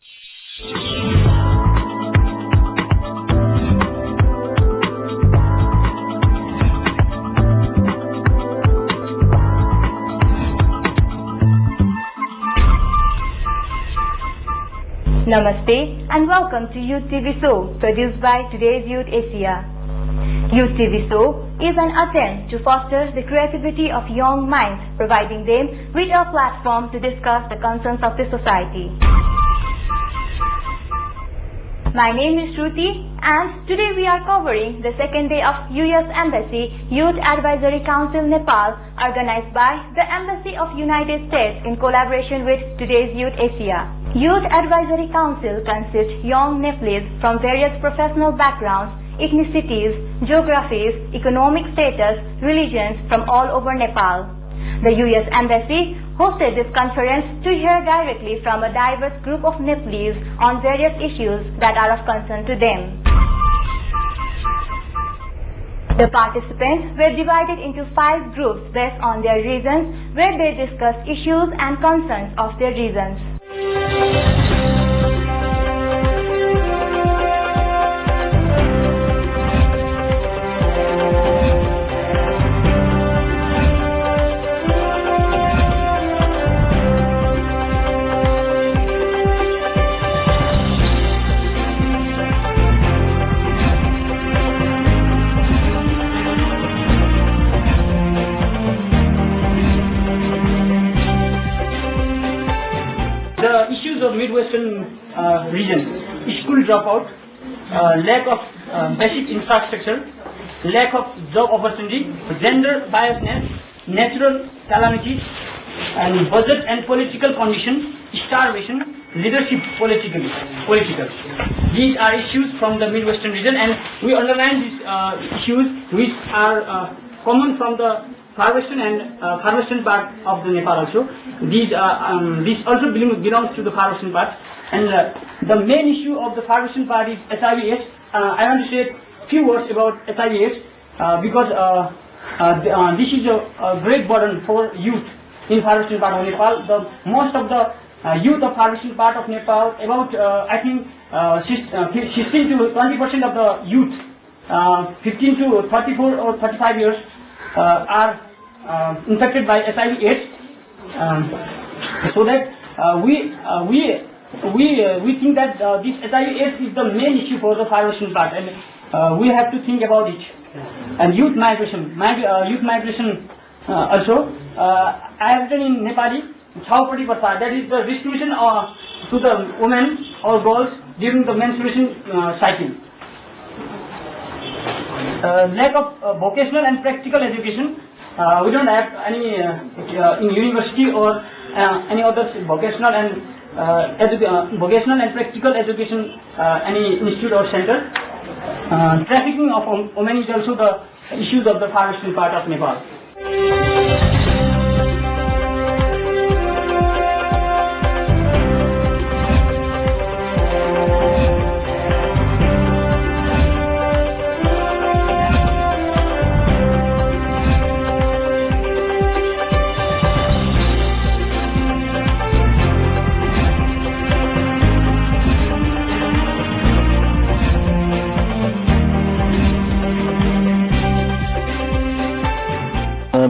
Namaste and welcome to Youth TV Show produced by Today's Youth Asia. Youth TV Show is an attempt to foster the creativity of young minds, providing them with a platform to discuss the concerns of the society. My name is Shruti and today we are covering the second day of US Embassy Youth Advisory Council Nepal, organized by the Embassy of United States in collaboration with Today's Youth Asia. Youth Advisory Council consists young Nepalese from various professional backgrounds, ethnicities, geographies, economic status, religions from all over Nepal. The US Embassy hosted this conference to hear directly from a diverse group of Nepalese on various issues that are of concern to them. The participants were divided into 5 groups based on their regions, where they discussed issues and concerns of their regions. The issues of Midwestern region: school dropout, lack of basic infrastructure, lack of job opportunity, gender biasness, natural calamities, and budget and political conditions, starvation, leadership political. These are issues from the Midwestern region, and we underline these issues which are common from the far western and far western part of the Nepal also. These also belongs to the far western part. And the main issue of the far western part is HIV/AIDS. I want to say a few words about HIV/AIDS because this is a great burden for youth in far western part of Nepal. Most of the youth of far western part of Nepal, about I think 16 to 20% of the youth, 15 to 34 or 35 years, are infected by HIV/AIDS. So that we think that this HIV/AIDS is the main issue for the far western part, and we have to think about it. And youth migration also. I have written in Nepali, Chhaupati Prasad, that is the distribution to the women or girls during the menstruation cycle. Lack of vocational and practical education. We don't have any in university or any other vocational and practical education, any institute or center. Trafficking of women is also the issues of the far western part of Nepal.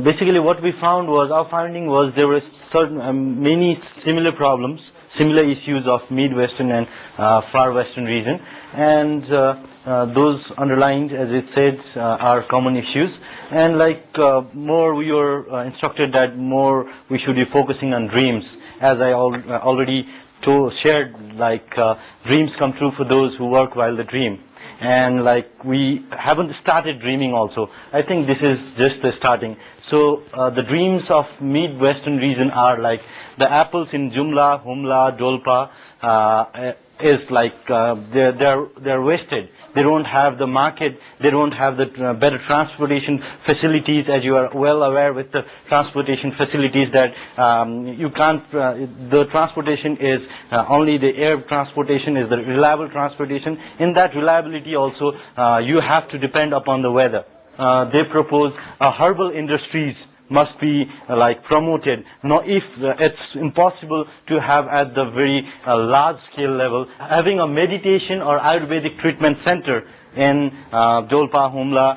Basically, what we found was, our finding was there were certain many similar problems, similar issues of Midwestern and far western region, and those underlined, as it said, are common issues. And more we were instructed that more we should be focusing on dreams, as I already shared. Dreams come true for those who work while they dream. And we haven't started dreaming also. I think this is just the starting. So the dreams of Midwestern region are like the apples in Jumla, Humla, Dolpa is they're wasted. They don't have the market. They don't have the better transportation facilities, as you are well aware with the transportation facilities that you can't. The transportation is only the air transportation is the reliable transportation. In that reliability also, you have to depend upon the weather. They propose herbal industries must be like promoted. No, if it's impossible to have at the very large scale level, having a meditation or Ayurvedic treatment center in Dolpa, Humla,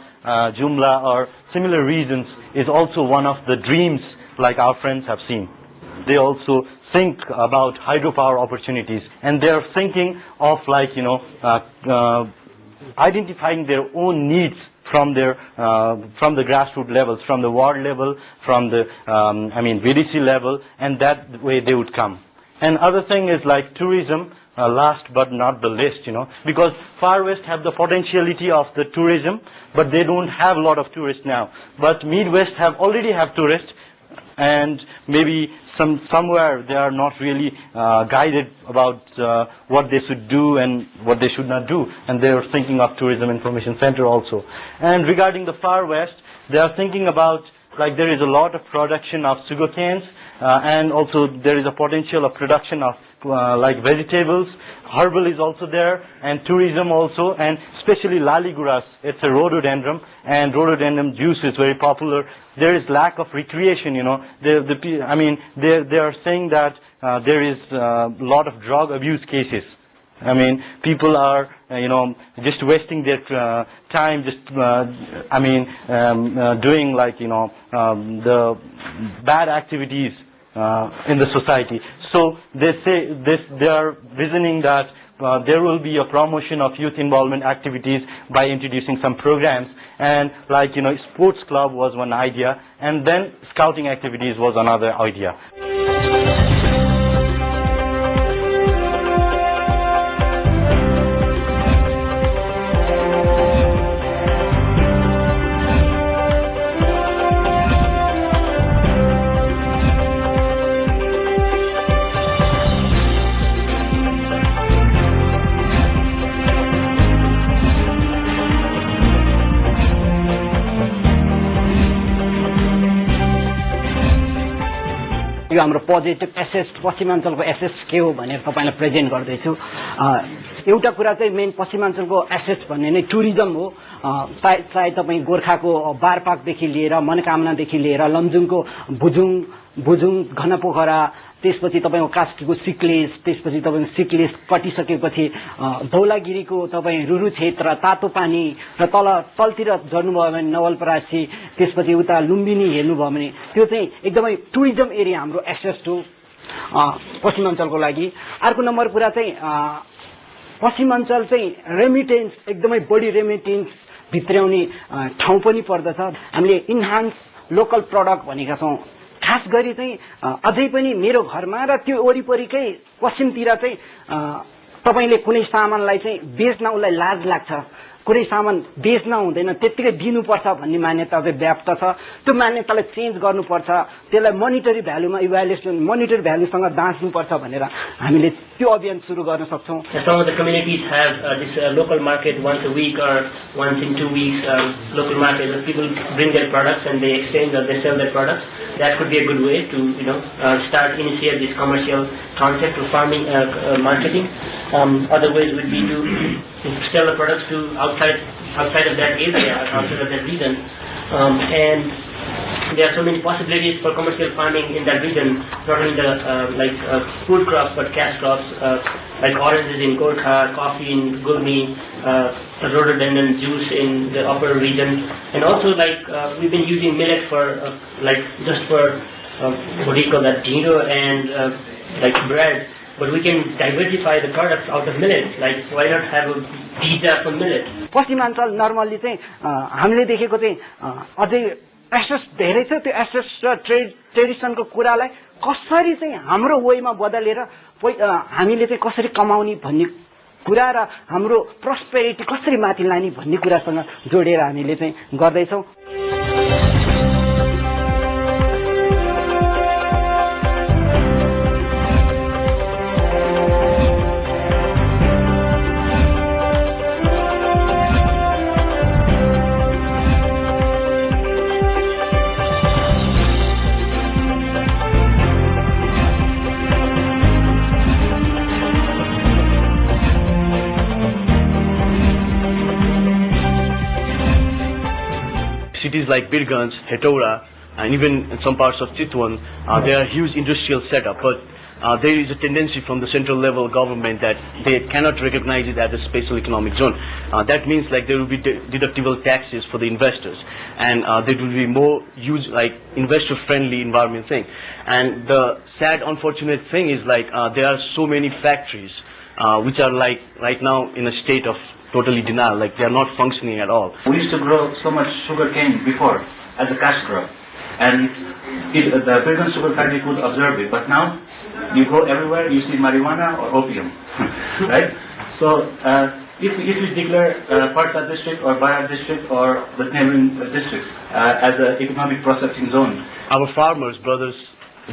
Jumla or similar regions is also one of the dreams like our friends have seen. They also think about hydropower opportunities, and they are thinking of like, identifying their own needs from the grassroots levels, from the ward level, from the VDC level, and that way they would come. And other thing is like tourism, last but not the least, because Far West have the potentiality of the tourism, but they don't have a lot of tourists now. But Mid-West already have tourists, and maybe somewhere they are not really guided about what they should do and what they should not do, and they are thinking of tourism information center also. And regarding the Far West, they are thinking about like there is a lot of production of sugar canes, and also there is a potential of production of like vegetables. Herbal is also there, and tourism also, and especially laliguras. It's a rhododendron, and rhododendron juice is very popular. There is lack of recreation, they are saying that there is a lot of drug abuse cases. People are, just wasting their time, just, doing like, the bad activities in the society. So they say they are visioning that there will be a promotion of youth involvement activities by introducing some programs, and like sports club was one idea, and then scouting activities was another idea. यो हाम्रो positive assess पश्चिमाञ्चलको assess के हो भनेर तपाईलाई present गर्दैछु। एउटा कुरा चाहिँ main पश्चिमाञ्चलको assess भन्ने नै टुरिज्म हो। चाहे तपाईँ गोर्खाको बारपाकदेखि लिएर मनोकामनादेखि लिएर लमजुङको भुजुङ घनपोखरा, त्यसपछि तपाईको कास्कीको सिक्लेस, त्यसपछि तपाईँको सिक्लेस कटिसकेपछि धौलागिरीको तपाईँ रुरु क्षेत्र, तातो पानी र तलतिर झर्नुभयो भने नवलपरासी, त्यसपछि उता लुम्बिनी हेर्नुभयो भने त्यो चाहिँ एकदमै टुरिज्म एरिया हाम्रो एसेस हो पश्चिमाञ्चलको लागि। अर्को नम्बर कुरा चाहिँ पश्चिमाञ्चल चाहिँ रेमिटेन्स एकदमै बढी रेमिटेन्स भित्राउने ठाउँ पनि पर्दछ। हामीले इन्हान्स लोकल प्रडक्ट भनेका छौँ। खास गरी चाहिँ अझै पनि मेरो घरमा र त्यो वरिपरिकै पश्चिमतिर चाहिँ तपाईले कुनै सामानलाई चाहिँ बेच्न उसलाई लाज लाग्छ, कुनै सामान बेच्न हुँदैन, त्यतिकै दिनुपर्छ भन्ने मान्यता चाहिँ व्याप्त छ। त्यो मान्यतालाई चेन्ज गर्नुपर्छ, त्यसलाई मोनिटरी भ्यालुमा इभ्यालुएसन मोनिटरी भ्यालुसँग दाँच्नुपर्छ भनेर हामीले त्यो अभियान सुरु गर्न सक्छौं। Some of the communities have this local market once a week or once in 2 weeks. Local market where people bring their products and they exchange or they sell their products. That could be a good way to initiate this commercial concept of farming marketing. Other ways would be to sell the products to outside of that area, outside of that region, and there are so many possibilities for commercial farming in that region. Not only the food crops, but cash crops like oranges in Gorkha, coffee in Gurni, rhododendron juice in the upper region, and also we've been using millet for just for what do you call that, dhiro and bread. But we can diversify the products out of millet. Why not have a pizza from millet? पश्चिमाञ्चल normally चाहिँ हामीले देखेको चाहिँ अझै assess धेरै छ। त्यो assess र ट्रेडिसनको कुरालाई कसरी चाहिँ हाम्रो वेमा बदलेर हामीले चाहिँ कसरी कमाउने भन्ने कुरा र हाम्रो प्रोस्पेरिटी कसरी माथि लाने भन्ने कुरासँग जोडेर हामीले चाहिँ गर्दैछौँ। Cities like Birganj, Hetaura, and even in some parts of Chitwan, there are huge industrial setup, but there is a tendency from the central level government that they cannot recognize it as a special economic zone. That means like there will be deductible taxes for the investors, and there will be more investor-friendly environment thing. And the sad, unfortunate thing is like there are so many factories which are like right now in a state of totally denial, like they are not functioning at all. We used to grow so much sugar cane before as a cash crop, and the Pilgrim Sugar Factory could observe it. But now you go everywhere, you see marijuana or opium, right? So if you declare Parsa district or Barak district or the neighboring districts as an economic processing zone, our farmers, brothers,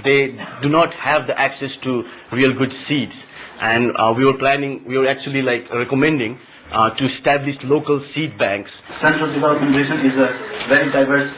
they do not have the access to real good seeds, and we were actually like recommending to establish local seed banks. Central Development Region is a very diverse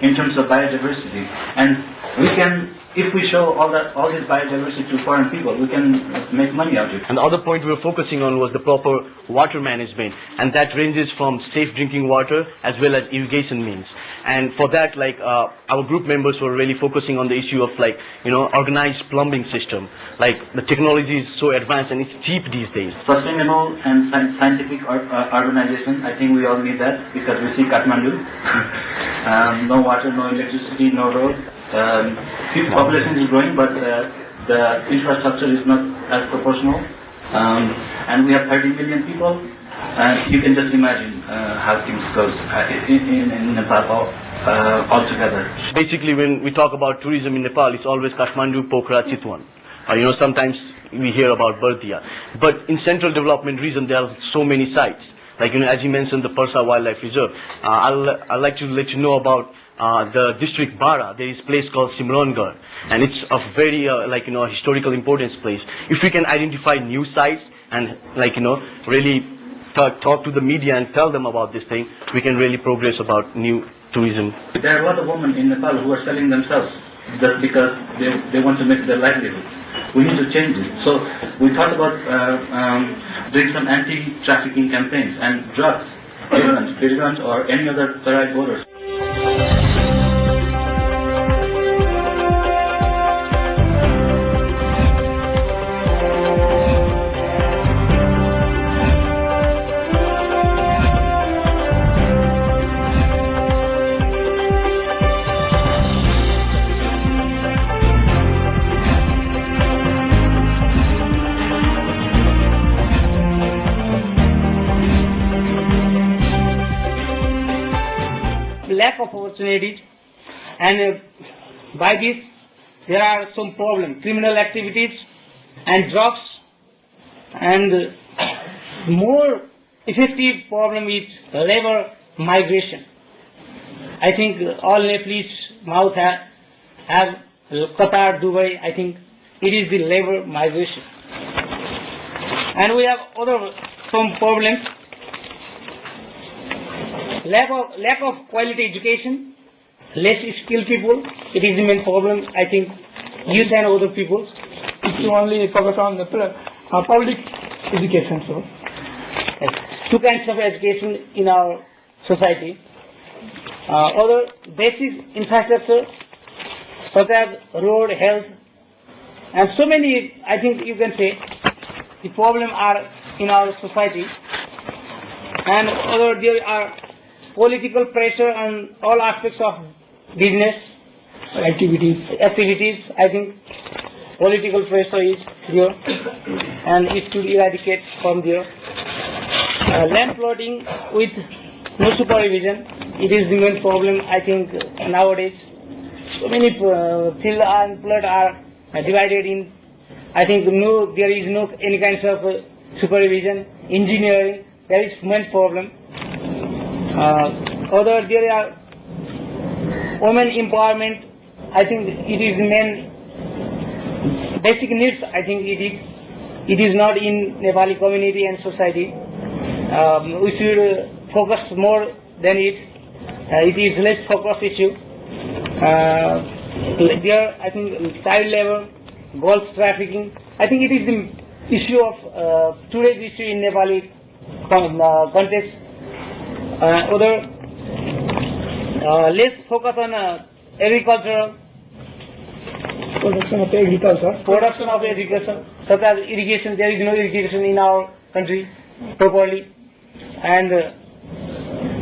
in terms of biodiversity, and we can, if we show all this biodiversity to foreign people, we can make money out of it. And the other point we were focusing on was the proper water management, and that ranges from safe drinking water as well as irrigation means. And for that, like our group members were really focusing on the issue of like organized plumbing system. Like the technology is so advanced and it's cheap these days. Sustainable and scientific organization, I think we all need that, because we see Kathmandu, no water, no electricity, no road. Population is growing, but the infrastructure is not as proportional. And we have 30 million people, and you can just imagine how things goes in Nepal altogether. Basically, when we talk about tourism in Nepal, it's always Kathmandu, Pokhara, Chitwan. Sometimes we hear about Bardia. But in Central Development Region, there are so many sites. Like, as you mentioned, the Parsa Wildlife Reserve. I'd like to let you know about the district Bara. There is a place called Simrangarh, and it's a very historical importance place. If we can identify new sites and really talk to the media and tell them about this thing, we can really progress about new tourism. There are a lot of women in Nepal who are selling themselves just because they want to make their livelihood. We need to change it. So we thought about doing some anti-trafficking campaigns and drugs, immigrants or any other third voters. Lack of opportunities, and by this there are some problems, criminal activities and drugs, and more effective problem is labor migration. I think all Nepalese mouth have Qatar, Dubai. I think it is the labor migration, and we have some problems. Lack of quality education, less skilled people. It is the main problem. I think youth and other people. It's only focus on the public education. So, two kinds of education in our society. Other basic infrastructure such as road, health, and so many. I think you can say the problem are in our society, and other there are political pressure on all aspects of business activities. I think political pressure is there, and it should eradicate from there. Land plotting with no supervision, it is the main problem. I think nowadays so many field and plot are divided in. I think there is no any kinds of supervision. Engineering, there is main problem. There are women empowerment. I think it is main basic needs. I think it is not in Nepali community and society. We should focus more than it. It is less focused issue. There, I think child labor, girls trafficking. I think it is the issue of today's issue in Nepali context. Let's focus on agriculture, production of agriculture, such as irrigation. There is no irrigation in our country properly, and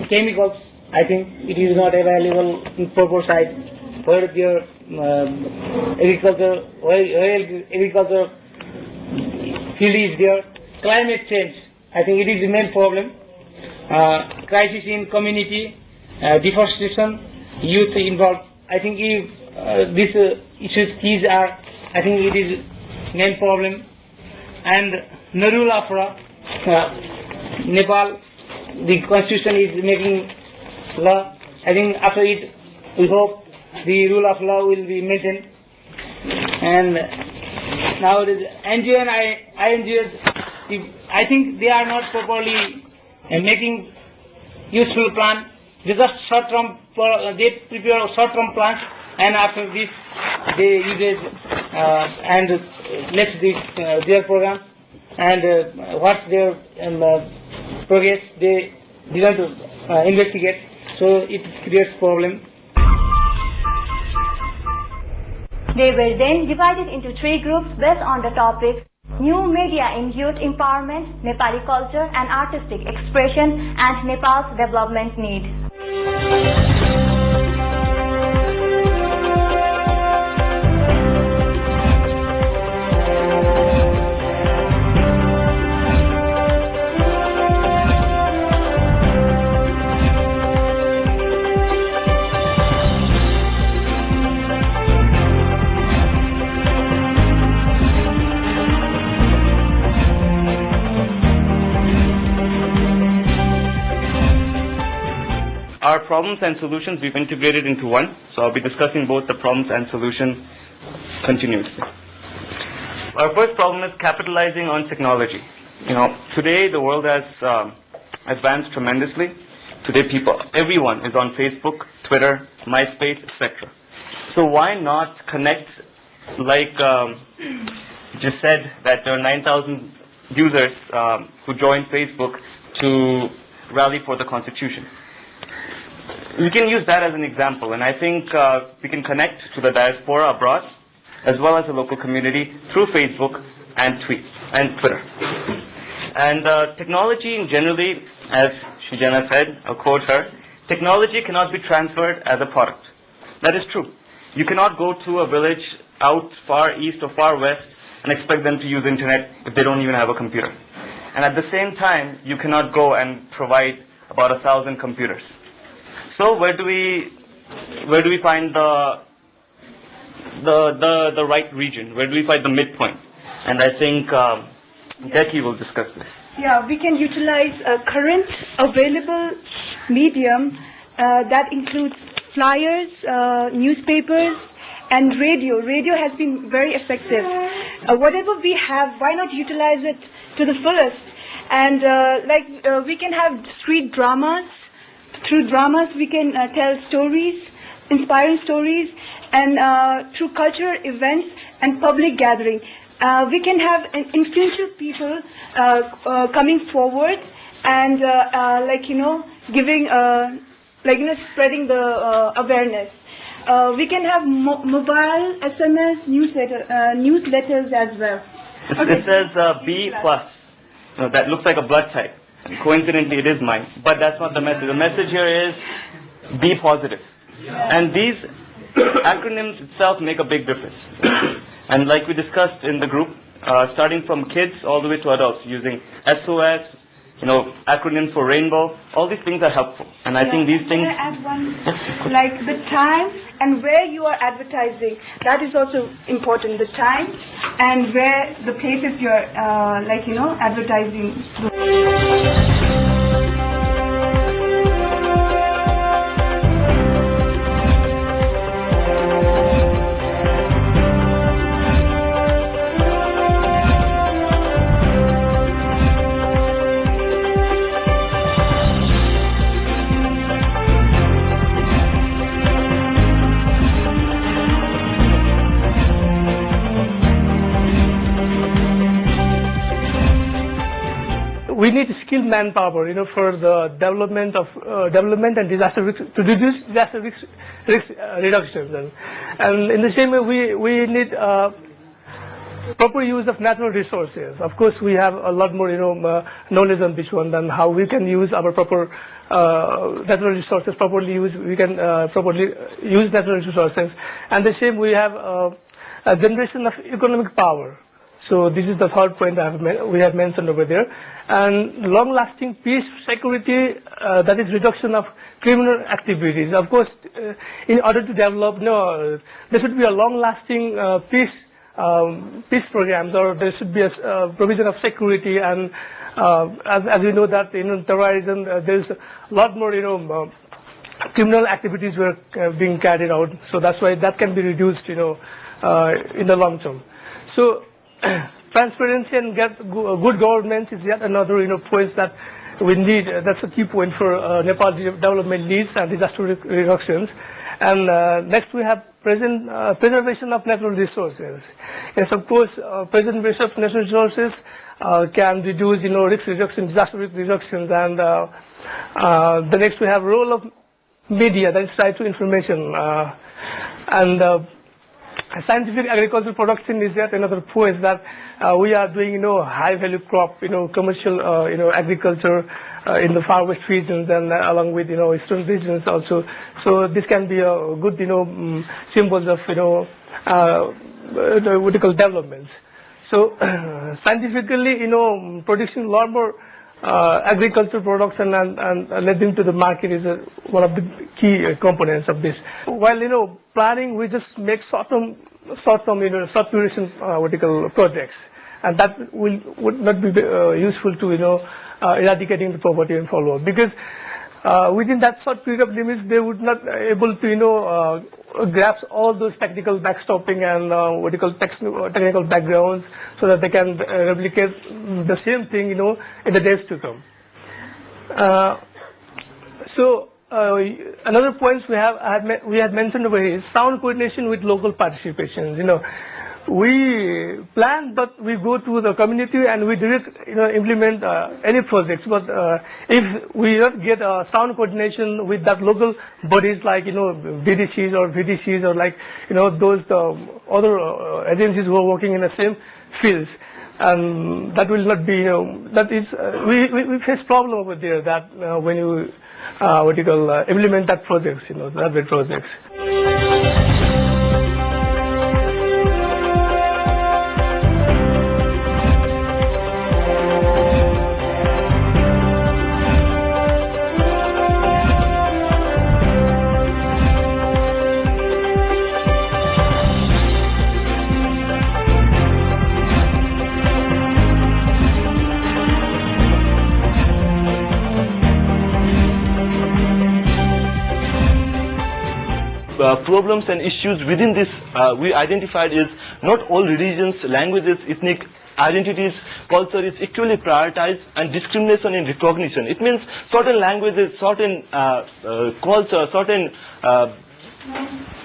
chemicals. I think it is not available in proper site where their agriculture field is there. Climate change. I think it is the main problem. Crisis in community, deforestation, youth involved. I think if these issues are, I think it is main problem. And no rule of law. Nepal, the constitution is making law. I think after it, we hope the rule of law will be maintained. And now the NGO and INGOs, I think they are not properly making useful plan. They just short-term, they prepare short-term plans, and after this they use it and next their program, and what's their progress they didn't investigate, so it creates problem. They were then divided into 3 groups based on the topics: new media in youth empowerment, Nepali culture and artistic expression, and Nepal's development need. Our problems and solutions we've integrated into one, so I'll be discussing both the problems and solutions continuously. Our first problem is capitalizing on technology. Today the world has advanced tremendously. Today everyone is on Facebook, Twitter, MySpace, etc. So why not connect, like just said, that there are 9,000 users who joined Facebook to rally for the Constitution. We can use that as an example, and I think we can connect to the diaspora abroad as well as the local community through Facebook and Twitter. And technology generally, as Shijana said, I'll quote her, technology cannot be transferred as a product. That is true. You cannot go to a village out far east or far west and expect them to use internet if they don't even have a computer. And at the same time, you cannot go and provide about 1,000 computers. So where do we find the right region? Where do we find the midpoint? And I think Jackie will discuss this. Yeah, we can utilize a current available medium that includes flyers, newspapers, and radio. Radio has been very effective. Whatever we have, why not utilize it to the fullest? And we can have street dramas. Through dramas, we can tell stories, inspiring stories, and through cultural events and public gathering. We can have influential people coming forward and giving spreading the awareness. We can have mobile, SMS, newsletters as well. It says B+. That looks like a blood type. Coincidentally, it is mine. But that's not the message. The message here is be positive. And these acronyms itself make a big difference. And like we discussed in the group, starting from kids all the way to adults, using SOS, acronyms for rainbow, all these things are helpful. And I think these things... Can I add one? Like the time and where you are advertising, that is also important. The time and where the places you are, advertising. we need skilled manpower, for the development and disaster risk, to reduce disaster risk reductions. And in the same way, we need proper use of natural resources. Of course, we have a lot more, knowledge on this one than how we can use our proper natural resources properly. We can properly use natural resources, and the same we have a generation of economic power. So this is the third point we have mentioned over there. And long-lasting peace, security, that is reduction of criminal activities. Of course, in order to develop, there should be a long-lasting peace programs, or there should be a provision of security. And as we know that terrorism, there's a lot more criminal activities were being carried out. So that's why that can be reduced in the long term. So transparency and good governance is yet another point that we need. That's a key point for Nepal's development needs and disaster reductions. And next we have preservation of natural resources. Yes, of course, preservation of natural resources can reduce risk reduction, disaster risk reductions. And the next we have role of media, that is right to information. Scientific agricultural production is yet another point that we are doing, high value crop, commercial, agriculture in the far west regions and along with, eastern regions also. So this can be a good, symbols of, vertical developments. So scientifically, producing a lot more agricultural production and leading to the market is one of the key components of this. While planning, we just make short-term, short duration vertical projects, and that would not be useful to eradicating the poverty and follow-up, because within that short period of limits, they would not able to grasp all those technical backstopping and technical backgrounds, so that they can replicate the same thing in the days to come. Another point we had mentioned over here is sound coordination with local participations. We plan, but we go to the community and we direct, implement any projects. But if we don't get a sound coordination with that local bodies like BDCs or VDCs or like those other agencies who are working in the same fields, and that will not be that is we face problem over there that when you implement that projects, that projects. Problems and issues within this we identified is not all religions, languages, ethnic identities, culture is equally prioritized, and discrimination in recognition. It means certain languages, certain culture, certain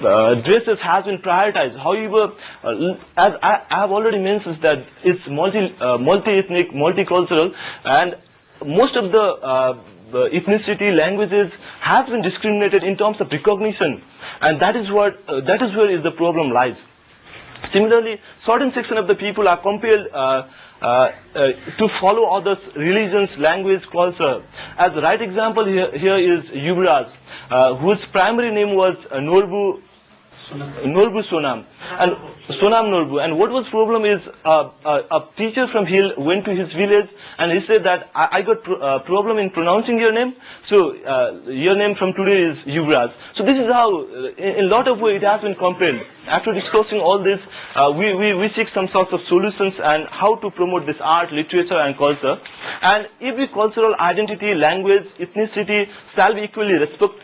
dresses has been prioritized. However, as I have already mentioned that it's multi-ethnic, multicultural, and most of the ethnicity, languages have been discriminated in terms of recognition, and that is where the problem lies. Similarly, certain section of the people are compelled to follow others' religions, language, culture. As the right example here is Yuvraj, whose primary name was Norbu Sonam, and Sonam Norbu. And what was problem is a teacher from Hill went to his village and he said that I got problem in pronouncing your name, so your name from today is Yuvraj. So this is how, in a lot of ways, it has been compelled. After discussing all this, we seek some sorts of solutions and how to promote this art, literature, and culture. And every cultural identity, language, ethnicity shall be equally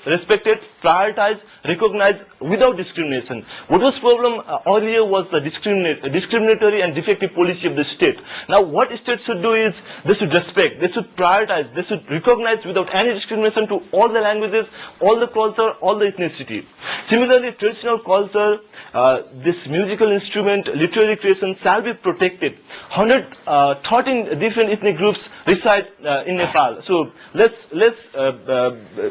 respected, prioritized, recognized without discrimination. discrimination. What was problem earlier was the discriminatory and defective policy of the state. Now what states should do is they should respect, they should prioritize, they should recognize without any discrimination to all the languages, all the culture, all the ethnicity. Similarly, traditional culture, this musical instrument, literary creation shall be protected. 113 different ethnic groups reside in Nepal. So let's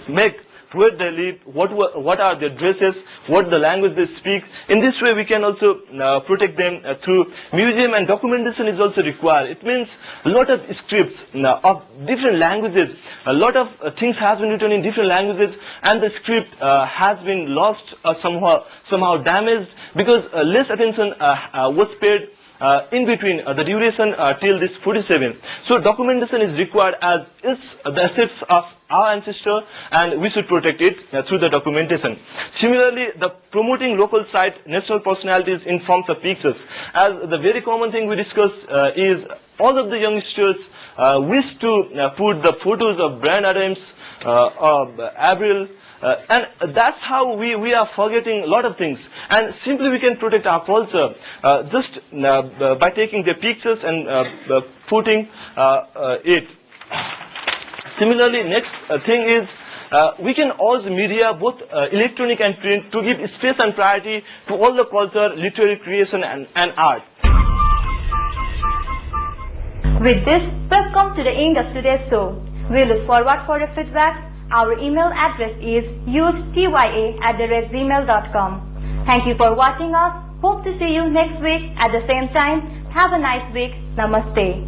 make where they live, what are their dresses, what the language they speak. In this way we can also protect them through museum, and documentation is also required. It means a lot of scripts of different languages, a lot of things has been written in different languages, and the script has been lost or somehow damaged because less attention was paid in between the duration till this 47. So documentation is required as is the assets of our ancestor, and we should protect it through the documentation. Similarly, the promoting local site national personalities in forms of pictures. As the very common thing we discuss is all of the youngsters wish to put the photos of Bryan Adams, of Avril, and that's how we are forgetting a lot of things. And simply we can protect our culture just by taking the pictures and putting it. Similarly, next thing is we can use media, both electronic and print, to give space and priority to all the culture, literary creation and art. With this, we've come to the end of today's show. We look forward for your feedback. Our email address is youth@tya@gmail.com. Thank you for watching us. Hope to see you next week at the same time. Have a nice week. Namaste.